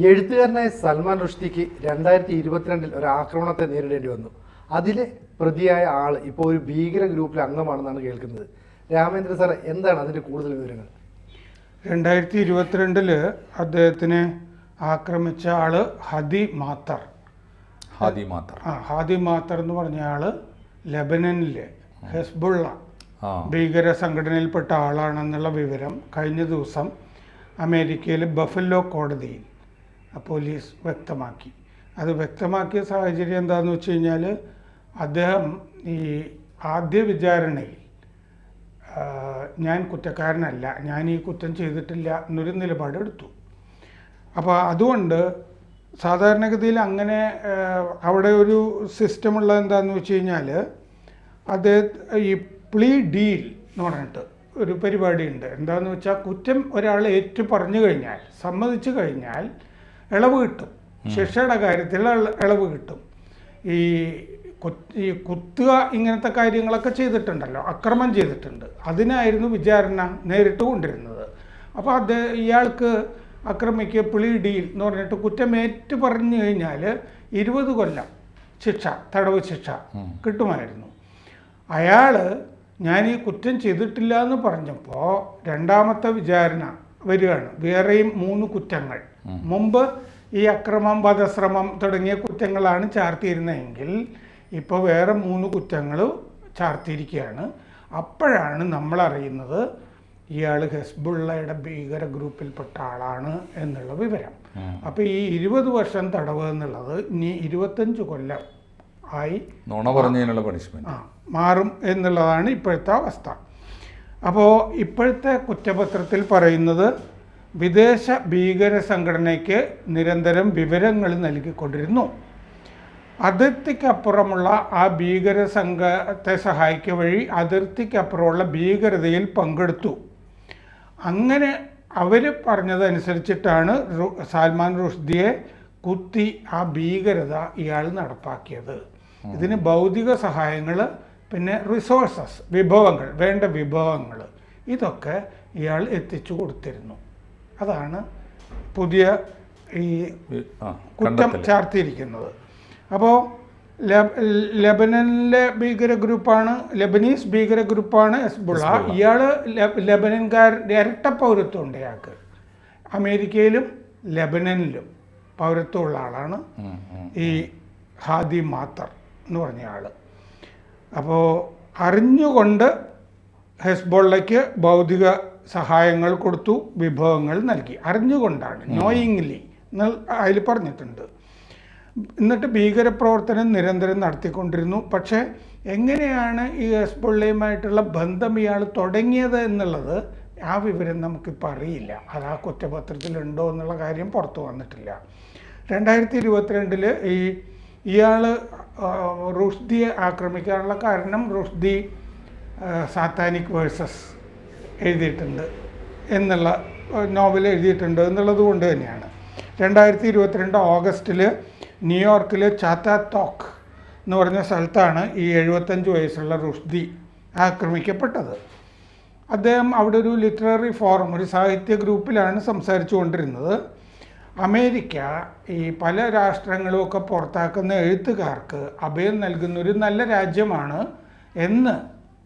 എഴുത്തുകാരനായ സൽമാൻ റുഷ്ദിക്ക് 2022 ഒരു ആക്രമണത്തെ നേരിടേണ്ടി വന്നു. അതിലെ പ്രതിയായ ആൾ ഇപ്പോൾ ഒരു ഭീകര ഗ്രൂപ്പിൽ അംഗമാണെന്നാണ് കേൾക്കുന്നത്. രാമേന്ദ്ര സാർ, എന്താണ് അതിൻ്റെ കൂടുതൽ വിവരങ്ങൾ? 2022 അദ്ദേഹത്തിനെ ആക്രമിച്ച ആള് ഹാദി മാത്തർ എന്ന് പറഞ്ഞ ആള് ലെബനനിലെ ഹെസ്ബുള്ള ഭീകര സംഘടനയിൽപ്പെട്ട ആളാണെന്നുള്ള വിവരം കഴിഞ്ഞ ദിവസം അമേരിക്കയിലെ ബഫല്ലോ കോടതിയിൽ പോലീസ് വ്യക്തമാക്കി. അത് വ്യക്തമാക്കിയ സാഹചര്യം എന്താണെന്ന് വെച്ച് കഴിഞ്ഞാൽ, അദ്ദേഹം ഈ ആദ്യ വിചാരണയിൽ ഞാൻ കുറ്റക്കാരനല്ല, ഞാൻ ഈ കുറ്റം ചെയ്തിട്ടില്ല എന്നൊരു നിലപാടെടുത്തു. അപ്പോൾ അതുകൊണ്ട് സാധാരണഗതിയിൽ അങ്ങനെ അവിടെ ഒരു സിസ്റ്റമുള്ളത് എന്താണെന്ന് വെച്ച് കഴിഞ്ഞാൽ, ഈ പ്ലീ ഡീൽ എന്ന് പറഞ്ഞിട്ട് ഒരു പരിപാടിയുണ്ട്. എന്താണെന്ന് വെച്ചാൽ, കുറ്റം ഒരാൾ ഏറ്റു പറഞ്ഞു കഴിഞ്ഞാൽ, സമ്മതിച്ചു കഴിഞ്ഞാൽ ഇളവ് കിട്ടും, ശിക്ഷയുടെ കാര്യത്തിൽ ഇളവ് കിട്ടും. ഈ കുത്തുക ഇങ്ങനത്തെ കാര്യങ്ങളൊക്കെ ചെയ്തിട്ടുണ്ടല്ലോ, അക്രമം ചെയ്തിട്ടുണ്ട്, അതിനായിരുന്നു വിചാരണ നേരിട്ട് കൊണ്ടിരുന്നത്. അപ്പോൾ ഇയാൾക്ക് അക്രമിക്ക് പ്ലീ ഡീൽ എന്ന് പറഞ്ഞിട്ട് കുറ്റമേറ്റു പറഞ്ഞു കഴിഞ്ഞാൽ 20 കൊല്ലം ശിക്ഷ, തടവ് ശിക്ഷ കിട്ടുമായിരുന്നു. അയാൾ ഞാൻ ഈ കുറ്റം ചെയ്തിട്ടില്ല എന്ന് പറഞ്ഞപ്പോൾ രണ്ടാമത്തെ വിചാരണ വരികയാണ്. വേറെയും 3 കുറ്റങ്ങൾ, മുമ്പ് ഈ അക്രമം, വധശ്രമം തുടങ്ങിയ കുറ്റങ്ങളാണ് ചാർത്തിയിരുന്നതെങ്കിൽ ഇപ്പോൾ വേറെ 3 കുറ്റങ്ങൾ ചാർത്തിയിരിക്കുകയാണ്. അപ്പോഴാണ് നമ്മൾ അറിയുന്നത് ഇയാൾ ഹെസ്ബുള്ളയുടെ ഭീകര ഗ്രൂപ്പിൽപ്പെട്ട ആളാണ് എന്നുള്ള വിവരം. അപ്പോൾ ഈ 20 വർഷം തടവ് എന്നുള്ളത് ഇനി 25 കൊല്ലം ആയി മാറും എന്നുള്ളതാണ് ഇപ്പോഴത്തെ അവസ്ഥ. അപ്പോൾ ഇപ്പോഴത്തെ കുറ്റപത്രത്തിൽ പറയുന്നത്, വിദേശ ഭീകര സംഘടനയ്ക്ക് നിരന്തരം വിവരങ്ങൾ നൽകിക്കൊണ്ടിരുന്നു, അതിർത്തിക്കപ്പുറമുള്ള ആ ഭീകര സംഘത്തെ സഹായിക്കുക വഴി അതിർത്തിക്കപ്പുറമുള്ള ഭീകരതയിൽ പങ്കെടുത്തു. അങ്ങനെ അവർ പറഞ്ഞതനുസരിച്ചിട്ടാണ് സൽമാൻ റുഷ്ദിയെ കുത്തി ആ ഭീകരത ഇയാൾ നടപ്പാക്കിയത്. ഇതിന് ഭൗതിക സഹായങ്ങൾ, പിന്നെ റിസോഴ്സസ്, വിഭവങ്ങൾ, വേണ്ട വിഭവങ്ങൾ, ഇതൊക്കെ ഇയാൾ എത്തിച്ചു കൊടുത്തിരുന്നു. അതാണ് പുതിയ ഈ കുറ്റം ചാർത്തിയിരിക്കുന്നത്. അപ്പോൾ ലെബനനിലെ ഭീകര ഗ്രൂപ്പാണ്, ലെബനീസ് ഭീകര ഗ്രൂപ്പാണ് ഹെസ്ബുള്ള. ഇയാൾ ലെബനൻകാരുടെ ഇരട്ട പൗരത്വം ഉണ്ട് ഇയാൾക്ക്. അമേരിക്കയിലും ലെബനനിലും പൗരത്വമുള്ള ആളാണ് ഈ ഹാദി മാത്തർ എന്ന് പറഞ്ഞ ആൾ. അപ്പോൾ അറിഞ്ഞുകൊണ്ട് ഹെസ്ബുള്ളയ്ക്ക് ഭൗതിക സഹായങ്ങൾ കൊടുത്തു, വിഭവങ്ങൾ നൽകി. അറിഞ്ഞുകൊണ്ടാണ്, നോയിങ്ലി എന്ന് അതിൽ പറഞ്ഞിട്ടുണ്ട്. എന്നിട്ട് ഭീകരപ്രവർത്തനം നിരന്തരം നടത്തിക്കൊണ്ടിരുന്നു. പക്ഷേ എങ്ങനെയാണ് ഈ ഹെസ്ബുള്ളയുമായിട്ടുള്ള ബന്ധം ഇയാൾ തുടങ്ങിയത് എന്നുള്ളത് ആ വിവരം നമുക്കിപ്പോൾ അറിയില്ല. അത് ആ കുറ്റപത്രത്തിലുണ്ടോ എന്നുള്ള കാര്യം പുറത്തു വന്നിട്ടില്ല. 2022 ഇയാൾ റുഷ്ദിയെ ആക്രമിക്കാനുള്ള കാരണം, റുഷ്ദി സാത്താനിക് വേഴ്സസ് എഴുതിയിട്ടുണ്ട് എന്നുള്ള നോവൽ എഴുതിയിട്ടുണ്ട് എന്നുള്ളത് കൊണ്ട് തന്നെയാണ്. 2022 ഓഗസ്റ്റിൽ ന്യൂയോർക്കിലെ ചാത്താത്തോക്ക് എന്ന് പറഞ്ഞ സ്ഥലത്താണ് ഈ 75 വയസ്സുള്ള റുഷ്ദി ആക്രമിക്കപ്പെട്ടത്. അദ്ദേഹം അവിടെ ഒരു ലിറ്റററി ഫോറം, ഒരു സാഹിത്യ ഗ്രൂപ്പിലാണ് സംസാരിച്ചു കൊണ്ടിരുന്നത്. അമേരിക്ക ഈ പല രാഷ്ട്രങ്ങളുമൊക്കെ പുറത്താക്കുന്ന എഴുത്തുകാർക്ക് അഭയം നൽകുന്നൊരു നല്ല രാജ്യമാണ് എന്ന്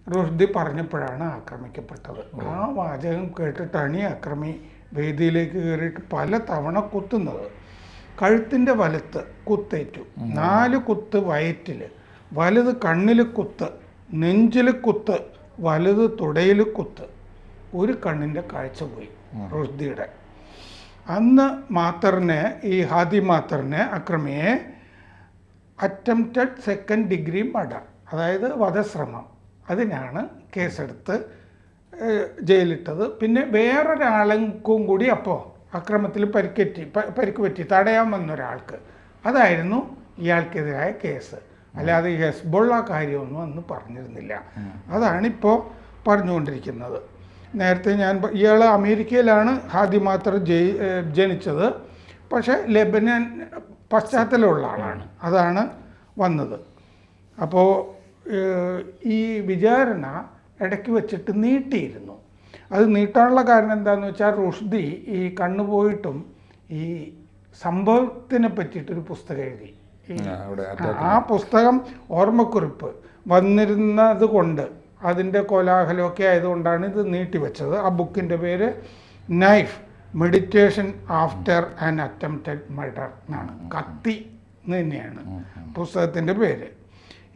റുഷ്ദി പറഞ്ഞപ്പോഴാണ് ആക്രമിക്കപ്പെട്ടത്. ആ വാചകം കേട്ടിട്ടാണ് ഈ അക്രമി വേദിയിലേക്ക് കയറിയിട്ട് പല തവണ കുത്തുന്നത്. കഴുത്തിൻ്റെ വലത്ത് കുത്തേറ്റു, 4 കുത്ത് വയറ്റിൽ, വലുത് കണ്ണിൽ കുത്ത്, നെഞ്ചിൽ കുത്ത്, വലുത് തുടയിൽ കുത്ത്. ഒരു കണ്ണിൻ്റെ കാഴ്ച പോയി റുഷ്ദിയുടെ. അന്ന് മാത്തറിനെ, ഈ ഹാദി മാത്തറിനെ, അക്രമിയെ അറ്റംപ്റ്റഡ് സെക്കൻഡ് ഡിഗ്രി മർഡർ, അതായത് വധശ്രമം, അതിനാണ് കേസെടുത്ത് ജയിലിട്ടത്. പിന്നെ വേറൊരാൾക്കും കൂടി അപ്പോൾ അക്രമത്തിൽ പരിക്ക് പറ്റി തടയാൻ വന്നൊരാൾക്ക്, അതായിരുന്നു ഇയാൾക്കെതിരായ കേസ്. അല്ലാതെ ഈ ഹെസ്ബുള്ള കാര്യമൊന്നും അന്ന് പറഞ്ഞിരുന്നില്ല. അതാണിപ്പോൾ പറഞ്ഞുകൊണ്ടിരിക്കുന്നത്. നേരത്തെ ഇയാൾ അമേരിക്കയിലാണ് ഹാദി മാത്തർ ജനിച്ചത്, പക്ഷേ ലെബനൻ പശ്ചാത്തലമുള്ള ആളാണ്, അതാണ് വന്നത്. അപ്പോൾ ഈ വിചാരണ ഇടയ്ക്ക് വെച്ചിട്ട് നീട്ടിയിരുന്നു. അത് നീട്ടാനുള്ള കാരണം എന്താണെന്ന് വെച്ചാൽ, റുഷ്ദി ഈ കണ്ണു പോയിട്ടും ഈ സംഭവത്തിനെ പറ്റിയിട്ടൊരു പുസ്തകം എഴുതി. അവിടെ ആ പുസ്തകം ഓർമ്മക്കുറിപ്പ് വന്നിരുന്നത് കൊണ്ട് അതിൻ്റെ കോലാഹലമൊക്കെ ആയതുകൊണ്ടാണ് ഇത് നീട്ടിവെച്ചത്. ആ ബുക്കിൻ്റെ പേര് knife meditation after an attempted murder എന്നാണ്. കത്തി എന്ന് തന്നെയാണ് പുസ്തകത്തിൻ്റെ പേര്.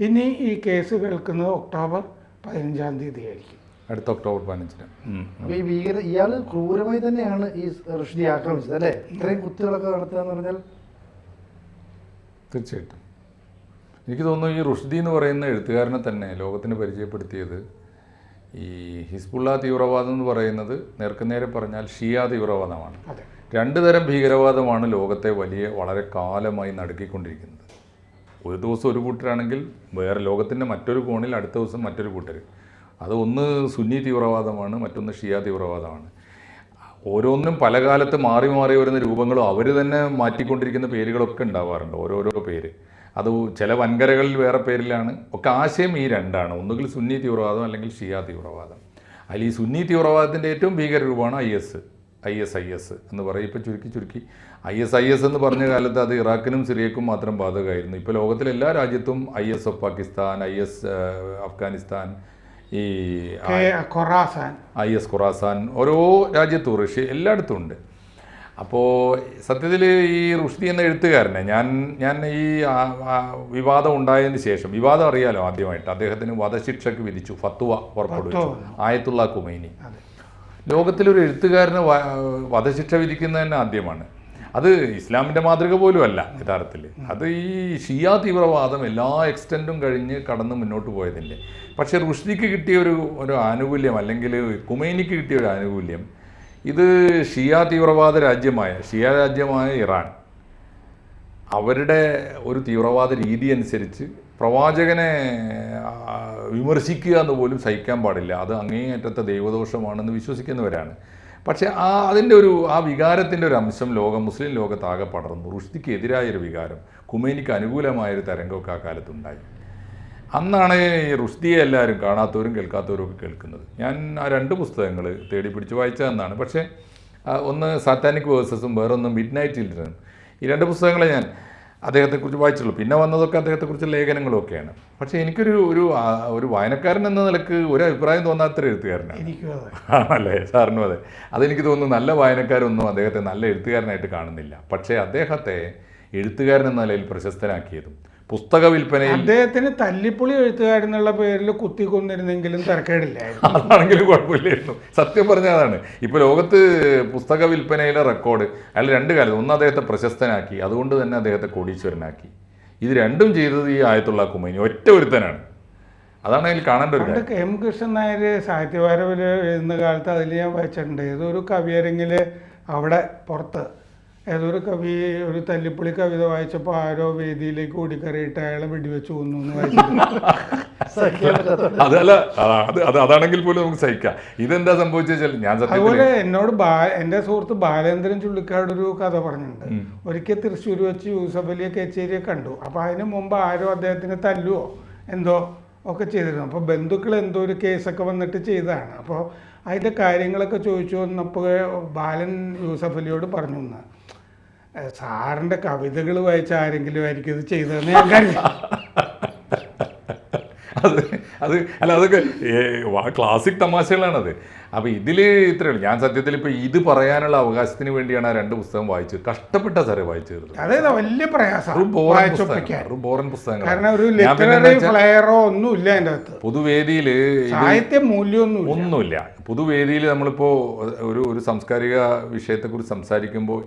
ഇനി ഈ കേസ് കേൾക്കുന്നത് ഒക്ടോബർ 15 തീയതി ആയിരിക്കും, അടുത്ത ഒക്ടോബർ 15. അപ്പൊ ഈ ഇയാള് ക്രൂരമായി തന്നെയാണ് ഈ റുഷ്ദിയെ ആക്രമിച്ചത് അല്ലേ? ഇത്രയും കുത്തുകളൊക്കെ നടത്തുക എന്ന് പറഞ്ഞാൽ തീർച്ചയായിട്ടും എനിക്ക് തോന്നുന്നു ഈ റുഷ്ദി എന്ന് പറയുന്ന എഴുത്തുകാരനെ തന്നെ ലോകത്തിന് പരിചയപ്പെടുത്തിയത് ഈ ഹിസ്ബുള്ള തീവ്രവാദം എന്ന് പറയുന്നത് നേർക്കുനേരെ പറഞ്ഞാൽ ഷിയ തീവ്രവാദമാണ്. രണ്ട് തരം ഭീകരവാദമാണ് ലോകത്തെ വളരെ കാലമായി നടുക്കിക്കൊണ്ടിരിക്കുന്നത്. ഒരു ദിവസം ഒരു കൂട്ടരാണെങ്കിൽ വേറെ ലോകത്തിൻ്റെ മറ്റൊരു കോണിൽ അടുത്ത ദിവസം മറ്റൊരു കൂട്ടർ. അത് ഒന്ന് സുന്നി തീവ്രവാദമാണ്, മറ്റൊന്ന് ഷിയ തീവ്രവാദമാണ്. ഓരോന്നിനും പല കാലത്ത് മാറി മാറി വരുന്ന രൂപങ്ങളും അവർ തന്നെ മാറ്റിക്കൊണ്ടിരിക്കുന്ന പേരുകളൊക്കെ ഉണ്ടാവാറുണ്ട്, ഓരോരോ പേര്. അത് ചില വൻകരകളിൽ വേറെ പേരിലാണ്. ഒക്കെ ആശയം ഈ രണ്ടാണ്, ഒന്നുകിൽ സുന്നി തീവ്രവാദം അല്ലെങ്കിൽ ഷിയ തീവ്രവാദം. അതിൽ ഈ സുന്നി തീവ്രവാദത്തിൻ്റെ ഏറ്റവും ഭീകര രൂപമാണ് IS എന്ന് പറയും. ഇപ്പോൾ ചുരുക്കി IS എന്ന് പറഞ്ഞ കാലത്ത് അത് ഇറാഖിനും സിറിയക്കും മാത്രം ബാധകമായിരുന്നു. ഇപ്പോൾ ലോകത്തിലെ എല്ലാ രാജ്യത്തും IS of Pakistan, IS Afghanistan, ഈ IS ഖുറാസാൻ, ഓരോ രാജ്യത്തും റഷ്യ എല്ലായിടത്തും ഉണ്ട്. അപ്പോൾ സത്യത്തിൽ ഈ റുഷ്ദി എന്ന എഴുത്തുകാരനെ ഞാൻ ഈ വിവാദം ഉണ്ടായതിന് ശേഷം, വിവാദം അറിയാലോ, ആദ്യമായിട്ട് അദ്ദേഹത്തിന് വധശിക്ഷയ്ക്ക് വിധിച്ചു, ഫത്വ പുറപ്പെടുവിച്ചു ആയത്തുള്ള ഖുമൈനി. ലോകത്തിലൊരു എഴുത്തുകാരന് വധശിക്ഷ വിധിക്കുന്നത് തന്നെ ആദ്യമാണ്. അത് ഇസ്ലാമിൻ്റെ മാതൃക പോലും അല്ല യഥാർത്ഥത്തിൽ. അത് ഈ ഷിയ തീവ്രവാദം എല്ലാ എക്സ്റ്റൻറ്റും കഴിഞ്ഞ് കടന്ന് മുന്നോട്ട് പോയതിൻ്റെ. പക്ഷേ റുഷ്ദിക്ക് കിട്ടിയ ഒരു ആനുകൂല്യം, അല്ലെങ്കിൽ ഖുമൈനിക്ക് കിട്ടിയ ഒരു ആനുകൂല്യം, ഇത് ഷിയ തീവ്രവാദ രാജ്യമായ ഇറാൻ അവരുടെ ഒരു തീവ്രവാദ രീതി അനുസരിച്ച് പ്രവാചകനെ വിമർശിക്കുക എന്ന് പോലും സഹിക്കാൻ പാടില്ല, അത് അങ്ങേയറ്റത്തെ ദൈവദോഷമാണെന്ന് വിശ്വസിക്കുന്നവരാണ്. പക്ഷേ അതിൻ്റെ ആ വികാരത്തിൻ്റെ ഒരു അംശം മുസ്ലിം ലോകത്താകെ പടർന്നു. റുഷ്ദിക്ക് എതിരായൊരു വികാരം, ഖുമൈനിക്ക് അനുകൂലമായൊരു തരംഗമൊക്കെ ആ കാലത്തുണ്ടായി. അന്നാണ് ഈ റുഷ്ദിയെ എല്ലാവരും കാണാത്തവരും കേൾക്കാത്തവരും ഒക്കെ കേൾക്കുന്നത്. ഞാൻ ആ 2 പുസ്തകങ്ങൾ തേടി പിടിച്ച് വായിച്ചതെന്നാണ്. പക്ഷേ ഒന്ന് സാറ്റാനിക് വേഴ്സസും വേറൊന്നും മിഡ് നൈറ്റ് ചിൽഡ്രനും. ഈ 2 പുസ്തകങ്ങളെ ഞാൻ അദ്ദേഹത്തെക്കുറിച്ച് വായിച്ചുള്ളൂ. പിന്നെ വന്നതൊക്കെ അദ്ദേഹത്തെക്കുറിച്ച് ലേഖനങ്ങളൊക്കെയാണ്. പക്ഷേ എനിക്കൊരു വായനക്കാരൻ എന്ന നിലക്ക് ഒരു അഭിപ്രായം തോന്നാത്തൊരു എഴുത്തുകാരനാണ്. ആണല്ലേ? സാറിനും അതെ. അതെനിക്ക് തോന്നുന്നു നല്ല വായനക്കാരൊന്നും അദ്ദേഹത്തെ നല്ല എഴുത്തുകാരനായിട്ട് കാണുന്നില്ല. പക്ഷേ അദ്ദേഹത്തെ എഴുത്തുകാരൻ എന്ന നിലയിൽ പ്രശസ്തനാക്കിയതും പുസ്തക വിൽപ്പനയിൽ അദ്ദേഹത്തിന് തല്ലിപ്പൊളി എഴുത്തുകാരെന്നുള്ള പേരിൽ കുത്തിക്കൊന്നിരുന്നെങ്കിലും തിരക്കേടില്ലായിരുന്നു. അതാണെങ്കിലും കുഴപ്പമില്ലായിരുന്നു. സത്യം പറഞ്ഞാൽ അതാണ്. ഇപ്പോൾ ലോകത്ത് പുസ്തക വിൽപ്പനയിലെ റെക്കോർഡ് അയാൾ 2 കാലത്ത്, ഒന്ന് അദ്ദേഹത്തെ പ്രശസ്തനാക്കി, അതുകൊണ്ട് തന്നെ അദ്ദേഹത്തെ കോടീശ്വരനാക്കി. ഇത് രണ്ടും ചെയ്തത് ഈ ആയത്തുള്ള ഖുമൈനി ഒറ്റ ഒരുത്തനാണ്. അതാണ് അതിൽ കാണേണ്ട ഒരു കാര്യം. KM കൃഷ്ണൻ നായർ സാഹിത്യവാരവിൽ എഴുതുന്ന കാലത്ത് അതിൽ ഞാൻ വായിച്ചിട്ടുണ്ട്. ഏതൊരു കവിയരങ്ങിൽ അവിടെ പുറത്ത് ഏതൊരു കവി ഒരു തല്ലിപ്പൊളി കവിത വായിച്ചപ്പോൾ ആരോ വേദിയിലേക്ക് ഓടിക്കറിയിട്ട് അയാളെ വെടിവെച്ച് കൊന്നു എന്ന് വായിച്ചിട്ടുണ്ട്. അതാണെങ്കിൽ പോലും നമുക്ക് സഹിക്കാം. ഇതെന്താ സംഭവിച്ചാൽ ഞാൻ അതുപോലെ എന്നോട് എൻ്റെ സുഹൃത്ത് ബാലേന്ദ്രൻ ചുള്ളിക്കാട് ഒരു കഥ പറഞ്ഞിട്ടുണ്ട്. ഒരിക്കൽ തൃശ്ശൂർ വെച്ച് യൂസഫ് അലിയെ കച്ചേരിയെ കണ്ടു. അപ്പോൾ അതിന് മുമ്പ് ആരോ അദ്ദേഹത്തിന് തല്ലുവോ എന്തോ ഒക്കെ ചെയ്തിരുന്നു. അപ്പോൾ ബന്ധുക്കൾ എന്തോ ഒരു കേസൊക്കെ വന്നിട്ട് ചെയ്തതാണ്. അപ്പോൾ അതിൻ്റെ കാര്യങ്ങളൊക്കെ ചോദിച്ചു വന്നപ്പോൾ ബാലൻ യൂസഫ് അലിയോട് പറഞ്ഞു, സാറിൻ്റെ കവിതകൾ വായിച്ച ആരെങ്കിലും ആയിരിക്കും ഇത് ചെയ്തതെന്ന് ഞാൻ കരുതി. അതൊക്കെ ക്ലാസിക് തമാശകളാണത്. അപ്പോൾ ഇതിൽ ഇത്രയുള്ളൂ. ഞാൻ സത്യത്തിൽ ഇപ്പോൾ ഇത് പറയാനുള്ള അവകാശത്തിന് വേണ്ടിയാണ് ആ 2 പുസ്തകം വായിച്ചത്. കഷ്ടപ്പെട്ട സാറേ വായിച്ചത്. അതെ, വലിയ പ്രയാസം. ബോറൻ പുസ്തകങ്ങൾ. കാരണം ഒരു ലിറ്റററി ഫ്ലെയറോ ഒന്നുമില്ല അതിൻ്റെ അകത്ത്. പൊതുവേദിയിൽ സാഹിത്യ മൂല്യമൊന്നുമില്ല. പൊതുവേദിയിൽ നമ്മളിപ്പോൾ ഒരു സാംസ്കാരിക വിഷയത്തെക്കുറിച്ച് സംസാരിക്കുമ്പോൾ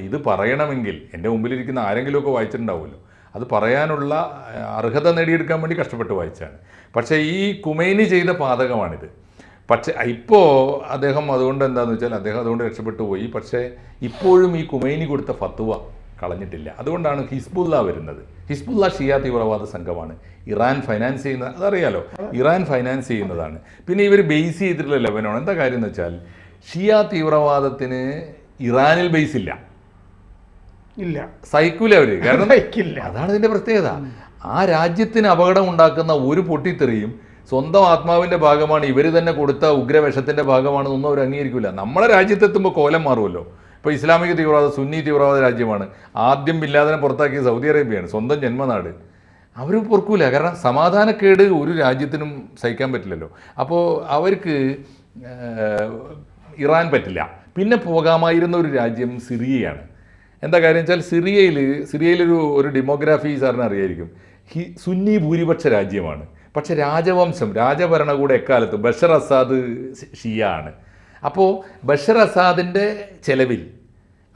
ഇത് പറയണമെങ്കിൽ എൻ്റെ മുമ്പിലിരിക്കുന്ന ആരെങ്കിലുമൊക്കെ വായിച്ചിട്ടുണ്ടാവുമല്ലോ. അത് പറയാനുള്ള അർഹത നേടിയെടുക്കാൻ വേണ്ടി കഷ്ടപ്പെട്ട് വായിച്ചാണ്. പക്ഷേ ഈ ഖുമൈനി ചെയ്ത പാതകമാണിത്. പക്ഷേ ഇപ്പോൾ അദ്ദേഹം അതുകൊണ്ട് എന്താണെന്ന് വെച്ചാൽ അദ്ദേഹം അതുകൊണ്ട് രക്ഷപ്പെട്ടു പോയി. പക്ഷേ ഇപ്പോഴും ഈ ഖുമൈനി കൊടുത്ത ഫത്വ കളഞ്ഞിട്ടില്ല. അതുകൊണ്ടാണ് ഹിസ്ബുള്ള വരുന്നത്. ഹിസ്ബുള്ള ഷിയ തീവ്രവാദ സംഘമാണ്. ഇറാൻ ഫൈനാൻസ് ചെയ്യുന്ന, അതറിയാലോ, ഇറാൻ ഫൈനാൻസ് ചെയ്യുന്നതാണ്. പിന്നെ ഇവർ ബേസ് ചെയ്തിട്ടുള്ള ലെബനോൺ. എന്താ കാര്യം എന്ന് വെച്ചാൽ ഷിയ തീവ്രവാദത്തിന് ഇറാനിൽ ബേസ് ഇല്ല, സഹിക്കൂല അവർ. കാരണം അതാണ് ഇതിൻ്റെ പ്രത്യേകത. ആ രാജ്യത്തിന് അപകടം ഉണ്ടാക്കുന്ന ഒരു പൊട്ടിത്തെറിയും സ്വന്തം ആത്മാവിൻ്റെ ഭാഗമാണ്, ഇവർ തന്നെ കൊടുത്ത ഉഗ്രവേഷത്തിൻ്റെ ഭാഗമാണെന്നൊന്നും അവർ അംഗീകരിക്കില്ല. നമ്മളെ രാജ്യത്തെത്തുമ്പോൾ കോലം മാറുമല്ലോ. ഇപ്പോൾ ഇസ്ലാമിക തീവ്രവാദം സുന്നി തീവ്രവാദ രാജ്യമാണ്. ആദ്യം ബിൻ ലാദനെ പുറത്താക്കിയ സൗദി അറേബ്യയാണ്, സ്വന്തം ജന്മനാട്. അവർ പൊറുക്കൂല, കാരണം സമാധാനക്കേട് ഒരു രാജ്യത്തിനും സഹിക്കാൻ പറ്റില്ലല്ലോ. അപ്പോൾ അവർക്ക് ഇറാൻ പറ്റില്ല. പിന്നെ പോകാമായിരുന്ന ഒരു രാജ്യം സിറിയയാണ്. എന്താ കാര്യം വെച്ചാൽ സിറിയയിലൊരു ഡെമോഗ്രാഫി സാറിന് അറിയായിരിക്കും. സുന്നി ഭൂരിപക്ഷ രാജ്യമാണ്, പക്ഷെ രാജഭരണകൂടം എക്കാലത്തും ബഷർ അസാദ് ഷിയ ആണ്. അപ്പോൾ ബഷർ അസാദിൻ്റെ ചെലവിൽ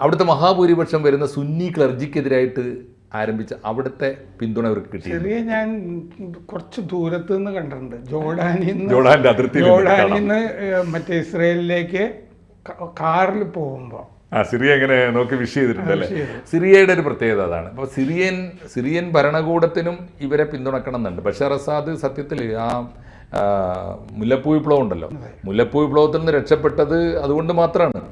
അവിടുത്തെ മഹാഭൂരിപക്ഷം വരുന്ന സുന്നി ക്ലർജിക്കെതിരായിട്ട് ആരംഭിച്ച അവിടുത്തെ പിന്തുണ അവർക്ക് കിട്ടി. ചെറിയ ഞാൻ കുറച്ച് ദൂരത്ത് നിന്ന് കണ്ടിട്ടുണ്ട്, ജോർഡാന്റെ അതിർത്തി ജോർഡാനിന്ന് മറ്റേ ഇസ്രയേലിലേക്ക് കാറിൽ പോകുമ്പോൾ സിറിയ എങ്ങനെ നോക്കി വിഷ് ചെയ്തിട്ടുണ്ടല്ലേ. സിറിയയുടെ ഒരു പ്രത്യേകത അതാണ്. അപ്പോൾ സിറിയൻ ഭരണകൂടത്തിനും ഇവരെ പിന്തുണക്കണം എന്നുണ്ട്. ബഷർ അസാദ് സത്യത്തിൽ ആ മുല്ലപ്പൂ വിപ്ലവം ഉണ്ടല്ലോ, മുല്ലപ്പൂ വിപ്ലവത്തിൽ നിന്ന് രക്ഷപ്പെട്ടത് അതുകൊണ്ട് മാത്രമാണ്.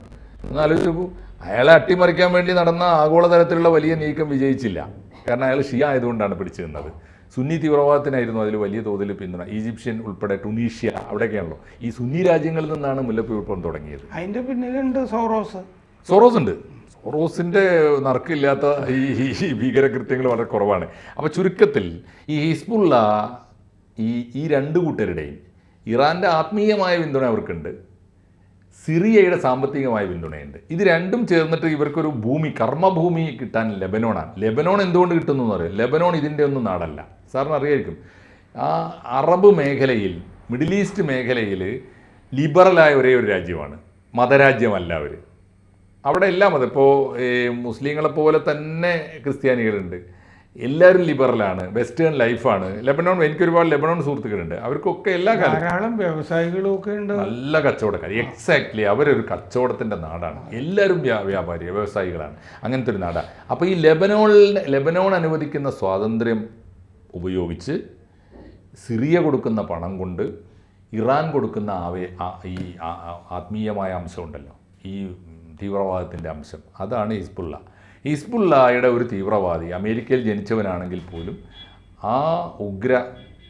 എന്നാലോചിച്ചു, അയാളെ അട്ടിമറിക്കാൻ വേണ്ടി നടന്ന ആഗോളതലത്തിലുള്ള വലിയ നീക്കം വിജയിച്ചില്ല. കാരണം അയാൾ ഷിയ ആയതുകൊണ്ടാണ് പിടിച്ചു നിന്നത്. സുന്നി തീവ്രവാദത്തിനായിരുന്നു അതിൽ വലിയ തോതിൽ പിന്തുണ. ഈജിപ്ഷ്യൻ ഉൾപ്പെടെ ടുണീഷ്യ അവിടെയൊക്കെയാണല്ലോ ഈ സുന്നി രാജ്യങ്ങളിൽ നിന്നാണ് മുല്ലപ്പൂ വിപ്ലവം തുടങ്ങിയത്. അതിൻ്റെ പിന്നിലുണ്ട് സോറോസ് ഉണ്ട്. സോറോസിൻ്റെ നറുക്കില്ലാത്ത ഈ ഭീകരകൃത്യങ്ങൾ വളരെ കുറവാണ്. അപ്പോൾ ചുരുക്കത്തിൽ ഈ ഹിസ്ബുള്ള ഈ രണ്ട് കൂട്ടരുടെയും ഇറാൻ്റെ ആത്മീയമായ പിന്തുണ അവർക്കുണ്ട്, സിറിയയുടെ സാമ്പത്തികമായ പിന്തുണയുണ്ട്. ഇത് രണ്ടും ചേർന്നിട്ട് ഇവർക്കൊരു കർമ്മഭൂമി കിട്ടാൻ ലെബനോണാണ്. ലെബനോൺ എന്തുകൊണ്ട് കിട്ടുന്നു എന്ന് പറയും. ലെബനോൺ ഇതിൻ്റെ ഒന്നും നാടല്ല. സാറിന് അറിയായിരിക്കും, ആ അറബ് മേഖലയിൽ, മിഡിൽ ഈസ്റ്റ് മേഖലയിൽ ലിബറലായ ഒരേ ഒരു രാജ്യമാണ്, മതരാജ്യമല്ല അവർ. അവിടെ എല്ലാം മതം, ഇപ്പോൾ മുസ്ലിങ്ങളെപ്പോലെ തന്നെ ക്രിസ്ത്യാനികളുണ്ട്, എല്ലാവരും ലിബറലാണ്, വെസ്റ്റേൺ ലൈഫാണ്. എനിക്ക് ഒരുപാട് ലെബനോൺ സുഹൃത്തുക്കളുണ്ട്. അവർക്കൊക്കെ എല്ലാ ധാരാളം വ്യവസായികളും ഒക്കെ ഉണ്ട്, നല്ല കച്ചവടക്കാർ. എക്സാക്ട്ലി, അവരൊരു കച്ചവടത്തിൻ്റെ നാടാണ്. എല്ലാവരും വ്യാപാരി വ്യവസായികളാണ്, അങ്ങനത്തെ ഒരു നാടാണ്. അപ്പോൾ ഈ ലെബനോൺ അനുവദിക്കുന്ന സ്വാതന്ത്ര്യം ഉപയോഗിച്ച് സിറിയ കൊടുക്കുന്ന പണം കൊണ്ട് ഇറാൻ കൊടുക്കുന്ന ഈ ആത്മീയമായ അംശമുണ്ടല്ലോ, ഈ തീവ്രവാദത്തിൻ്റെ അംശം, അതാണ് ഹിസ്ബുള്ളയുടെ ഒരു തീവ്രവാദി അമേരിക്കയിൽ ജനിച്ചവനാണെങ്കിൽ പോലും ആ ഉഗ്ര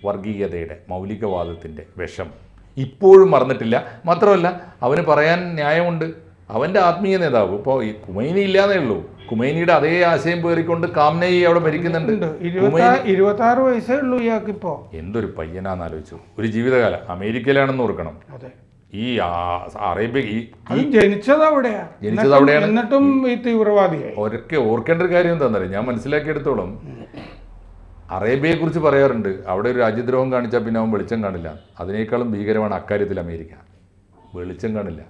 വർഗീയതയുടെ മൗലികവാദത്തിൻ്റെ വിഷം ഇപ്പോഴും മറന്നിട്ടില്ല. മാത്രമല്ല, അവന് പറയാൻ ന്യായമുണ്ട്. അവൻ്റെ ആത്മീയ നേതാവ് ഇപ്പോൾ ഈ ഖുമൈനി ഇല്ലാന്നേ ഉള്ളൂ, ഖുമൈനിയുടെ അതേ ആശയം പേറിക്കൊണ്ട് കാംനയി അവിടെ ഭരിക്കുന്നുണ്ട്. 26 വയസ്സേ ഉള്ളൂ ഇയാൾക്കിപ്പോൾ. എന്തൊരു പയ്യനാന്ന് ആലോചിച്ചു. ഒരു ജീവിതകാലം അമേരിക്കയിലാണെന്ന് ഓർക്കണം. ഈ അറേബ്യ ജനിച്ചത് അവിടെയാണ്, എന്നിട്ടും ഈ തീവ്രവാദിയായി. ഒരൊക്കെ ഓർക്കേണ്ട ഒരു കാര്യം എന്താണെന്നറിയാം, ഞാൻ മനസ്സിലാക്കിയെടുത്തോളം അറേബ്യയെക്കുറിച്ച് പറയാറുണ്ട്, അവിടെ ഒരു രാജ്യദ്രോഹം കാണിച്ചാൽ പിന്നെ അവൻ വെളിച്ചം കാണില്ല. അതിനേക്കാളും ഭീകരമാണ് അക്കാര്യത്തിൽ അമേരിക്ക, വെളിച്ചം കാണില്ല.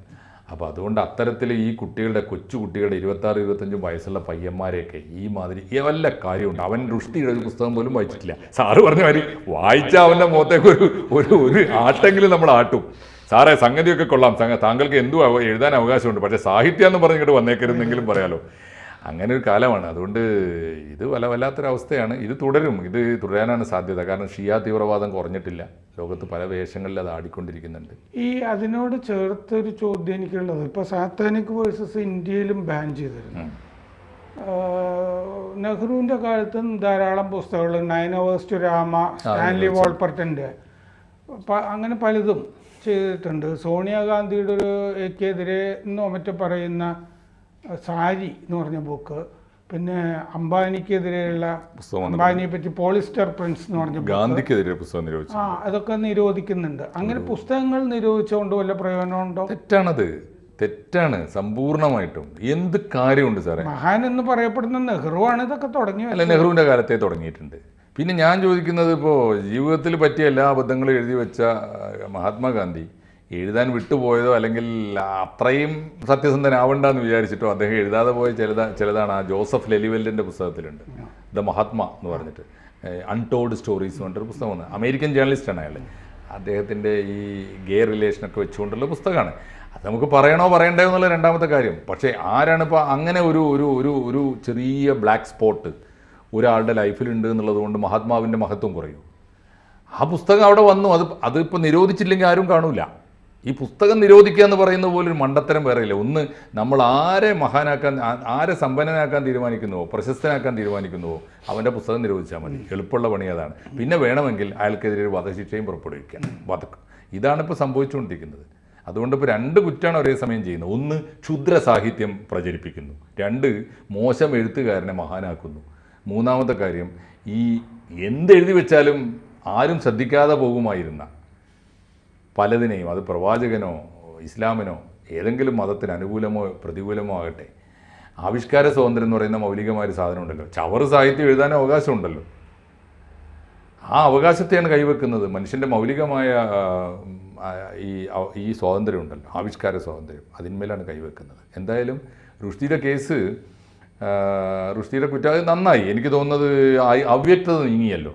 അപ്പോൾ അതുകൊണ്ട് അത്തരത്തിൽ ഈ കൊച്ചു കുട്ടികളുടെ 26-25 വയസ്സുള്ള പയ്യന്മാരെയൊക്കെ ഈ മാതിരി വല്ല കാര്യമുണ്ട്. അവൻ റുഷ്ദിയുടെ ഒരു പുസ്തകം പോലും വായിച്ചിട്ടില്ല. സാറ് പറഞ്ഞ മാതിരി വായിച്ചാൽ അവൻ്റെ മുഖത്തേക്ക് ഒരു ആട്ടെങ്കിലും നമ്മൾ ആട്ടും. സാറേ സംഗതിയൊക്കെ കൊള്ളാം, താങ്കൾക്ക് എന്തും എഴുതാൻ അവകാശമുണ്ട്, പക്ഷേ സാഹിത്യം എന്ന് പറഞ്ഞിട്ട് വന്നേക്കരുതെന്നെങ്കിലും പറയാലോ. അങ്ങനെ ഒരു കാലമാണ്. അതുകൊണ്ട് ഇത് വല്ലാത്തൊരവസ്ഥയാണ്. ഇത് തുടരാനാണ് സാധ്യത. കാരണം ഷിയ തീവ്രവാദം കുറഞ്ഞിട്ടില്ല, ലോകത്ത് പല വേഷങ്ങളിൽ അത് ആടിക്കൊണ്ടിരിക്കുന്നുണ്ട്. അതിനോട് ചേർത്തൊരു ചോദ്യം എനിക്കുള്ളത്, ഇപ്പോൾ സാത്താനിക് വേഴ്സസ് ഇന്ത്യയിലും ബാൻ ചെയ്തിരുന്നു. നെഹ്റുവിൻ്റെ കാലത്തും ധാരാളം പുസ്തകങ്ങൾ, 9 Hours to Rama, സ്റ്റാൻലി വോൾപ്പർട്ടിൻ്റെ, അങ്ങനെ പലതും ചെയ്തിട്ടുണ്ട്. സോണിയാഗാന്ധിയുടെ എതിരെ എന്നോ മറ്റോ പറയുന്ന സാരി എന്ന് പറഞ്ഞ ബുക്ക്, പിന്നെ അംബാനിക്കെതിരെയുള്ള അംബാനിയെ പറ്റി പോളിസ്റ്റർ പ്രിൻസ് എന്ന് പറഞ്ഞ ഗാന്ധിക്കെതിരെ പുസ്തകം നിരോധിച്ചു. അതൊക്കെ നിരോധിക്കുന്നുണ്ട്. അങ്ങനെ പുസ്തകങ്ങൾ നിരോധിച്ചുകൊണ്ട് വല്ല പ്രയോജനമുണ്ടോ? തെറ്റാണ് സമ്പൂർണ്ണമായിട്ടും. എന്ത് കാര്യമുണ്ട് സാറേ? മഹാൻ എന്ന് പറയപ്പെടുന്ന നെഹ്റുവാണ് ഇതൊക്കെ തുടങ്ങിയത്. അല്ല, നെഹ്റുവിൻ്റെ കാലത്തെ തുടങ്ങിയിട്ടുണ്ട്. പിന്നെ ഞാൻ ചോദിക്കുന്നത്, ഇപ്പോൾ ജീവിതത്തിൽ പറ്റിയ എല്ലാ അബദ്ധങ്ങളും എഴുതി വെച്ച മഹാത്മാഗാന്ധി എഴുതാൻ വിട്ടുപോയതോ അല്ലെങ്കിൽ അത്രയും സത്യസന്ധനാവണ്ടെന്ന് വിചാരിച്ചിട്ടോ അദ്ദേഹം എഴുതാതെ പോയ ചിലതാണ് ആ ജോസഫ് ലെലിവെല്ലിൻ്റെ പുസ്തകത്തിലുണ്ട്. ദ മഹാത്മ എന്ന് പറഞ്ഞിട്ട്, അൺടോൾഡ് സ്റ്റോറീസ് എന്ന് പറഞ്ഞിട്ടൊരു പുസ്തകമാണ്. അമേരിക്കൻ ജേർണലിസ്റ്റാണ് അയാൾ. അദ്ദേഹത്തിൻ്റെ ഈ ഗേ റിലേഷനൊക്കെ വെച്ചുകൊണ്ടുള്ള പുസ്തകമാണ്. അത് നമുക്ക് പറയണ്ടോ എന്നുള്ള രണ്ടാമത്തെ കാര്യം. പക്ഷേ ആരാണിപ്പോൾ അങ്ങനെ ഒരു ചെറിയ ബ്ലാക്ക് സ്പോട്ട് ഒരാളുടെ ലൈഫിലുണ്ട് എന്നുള്ളത് കൊണ്ട് മഹാത്മാവിൻ്റെ മഹത്വം കുറയും? ആ പുസ്തകം അവിടെ വന്നു, അതിപ്പോൾ നിരോധിച്ചില്ലെങ്കിൽ ആരും കാണൂല. ഈ പുസ്തകം നിരോധിക്കുക എന്ന് പറയുന്ന പോലെ ഒരു മണ്ടത്തരം വേറെയില്ല. ഒന്ന്, നമ്മൾ ആരെ സമ്പന്നനാക്കാൻ തീരുമാനിക്കുന്നുവോ, പ്രശസ്തനാക്കാൻ തീരുമാനിക്കുന്നുവോ, അവൻ്റെ പുസ്തകം നിരോധിച്ചാൽ മതി. എളുപ്പമുള്ള പണി അതാണ്. പിന്നെ വേണമെങ്കിൽ അയാൾക്കെതിരെ ഒരു വധശിക്ഷയും പുറപ്പെടുവിക്കാം. ഇതാണിപ്പോൾ സംഭവിച്ചുകൊണ്ടിരിക്കുന്നത്. അതുകൊണ്ട് ഇപ്പോൾ 2 കുറ്റമാണ് ഒരേ സമയം ചെയ്യുന്നത്. ഒന്ന്, ക്ഷുദ്ര സാഹിത്യം പ്രചരിപ്പിക്കുന്നു. 2, മോശം എഴുത്തുകാരനെ മഹാനാക്കുന്നു. മൂന്നാമത്തെ കാര്യം, ഈ എന്തെഴുതി വെച്ചാലും ആരും ശ്രദ്ധിക്കാതെ പോകുമായിരുന്ന പലതിനെയും, അത് പ്രവാചകനോ ഇസ്ലാമിനോ ഏതെങ്കിലും മതത്തിന് അനുകൂലമോ പ്രതികൂലമോ ആകട്ടെ, ആവിഷ്കാര സ്വാതന്ത്ര്യം എന്ന് പറയുന്ന മൗലികമായ ഒരു സാധനം ഉണ്ടല്ലോ. ചവറ് സാഹിത്യം എഴുതാൻ അവകാശമുണ്ടല്ലോ. ആ അവകാശത്തെയാണ് കൈവെക്കുന്നത്. മനുഷ്യൻ്റെ മൗലികമായ ഈ സ്വാതന്ത്ര്യം ഉണ്ടല്ലോ, ആവിഷ്കാര സ്വാതന്ത്ര്യം, അതിന്മേലാണ് കൈവെക്കുന്നത്. എന്തായാലും റുഷ്ദിയുടെ കുറ്റം അത് നന്നായി. എനിക്ക് തോന്നുന്നത് അവ്യക്തത നീങ്ങിയല്ലോ.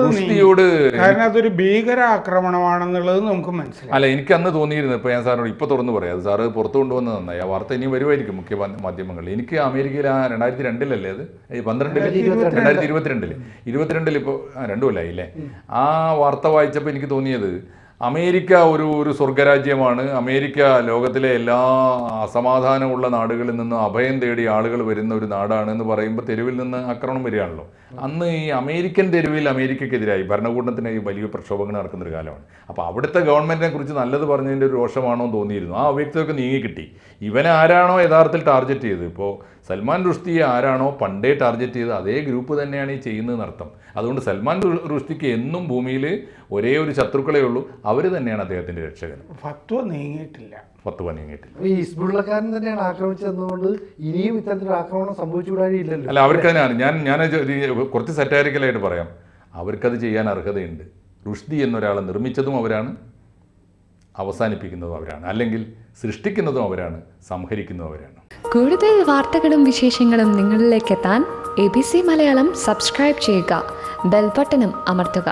റുഷ്ദിയോട്, കാരണം അതൊരു ഭീകര ആക്രമണമാണെന്നുള്ളത് നമുക്ക് മനസ്സിലായി. അല്ല, എനിക്ക് അന്ന് തോന്നിയിരുന്നു. ഇപ്പോൾ ഞാൻ സാറിനോട് ഇപ്പോൾ തുറന്നു പറയാം, അത് സാറ് പുറത്തു കൊണ്ടുവന്നത് നന്നായി. ആ വാർത്ത ഇനി വരുമായിരിക്കും മുഖ്യ മാധ്യമങ്ങളിൽ. എനിക്ക് അമേരിക്കയിൽ 2002 അത് 2022 ഇപ്പോൾ 2 കൊല്ലമായി അല്ലേ, ആ വാർത്ത വായിച്ചപ്പോൾ എനിക്ക് തോന്നിയത് അമേരിക്ക ഒരു സ്വർഗരാജ്യമാണ്. അമേരിക്ക ലോകത്തിലെ എല്ലാ അസമാധാനമുള്ള നാടുകളിൽ നിന്ന് അഭയം തേടി ആളുകൾ വരുന്ന ഒരു നാടാണ് എന്ന് പറയുമ്പോൾ തെരുവിൽ നിന്ന് ആക്രമണം വരികയാണല്ലോ. അന്ന് ഈ അമേരിക്കൻ തെരുവിൽ അമേരിക്കക്കെതിരായി ഭരണകൂടത്തിനായി വലിയ പ്രക്ഷോഭങ്ങൾ നടക്കുന്നൊരു കാലമാണ്. അപ്പോൾ അവിടുത്തെ ഗവൺമെൻറ്റിനെ കുറിച്ച് നല്ലത് പറഞ്ഞതിൻ്റെ ഒരു രോഷമാണോ എന്ന് തോന്നിയിരുന്നു. ആ അവ്യക്തമൊക്കെ നീങ്ങിക്കിട്ടി. ഇവനെ ആരാണോ യഥാർത്ഥത്തിൽ ടാർഗറ്റ് ചെയ്തത്, ഇപ്പോൾ സൽമാൻ റുഷ്ദിയെ ആരാണോ പണ്ടേ ടാർഗറ്റ് ചെയ്ത് അതേ ഗ്രൂപ്പ് തന്നെയാണ് ഈ ചെയ്യുന്നതെന്നർത്ഥം. അതുകൊണ്ട് സൽമാൻ റുഷ്ദിക്ക് എന്നും ഭൂമിയിൽ ഒരേ ഒരു ശത്രുക്കളേ ഉള്ളൂ, അവർ തന്നെയാണ് അദ്ദേഹത്തിൻ്റെ രക്ഷകൻ. ഫത്വ നീങ്ങിയിട്ടില്ല. ഈ ഹിസ്ബുള്ളക്കാരൻ തന്നെയാണ് ആക്രമിച്ചതെന്നുകൊണ്ട് ഇനിയും ഇത്തരത്തിലൊരു ആക്രമണം സംഭവിച്ചുകൂടാനില്ലല്ലോ. അല്ല, അവർക്കതിനാണ് ഞാൻ കുറച്ച് സെറ്റാരിക്കലായിട്ട് പറയാം, അവർക്കത് ചെയ്യാൻ അർഹതയുണ്ട്. റുഷ്ദി എന്നൊരാളെ നിർമ്മിച്ചതും അവരാണ്, അവസാനിപ്പിക്കുന്നതും അവരാണ്, അല്ലെങ്കിൽ സൃഷ്ടിക്കുന്നതും അവരാണ്, സംഹരിക്കുന്നതും അവരാണ്. കൂടുതൽ വാർത്തകളും വിശേഷങ്ങളും നിങ്ങളിലേക്ക് എത്താൻ ABC മലയാളം സബ്സ്ക്രൈബ് ചെയ്യുക, ബെൽ ബട്ടണും അമർത്തുക.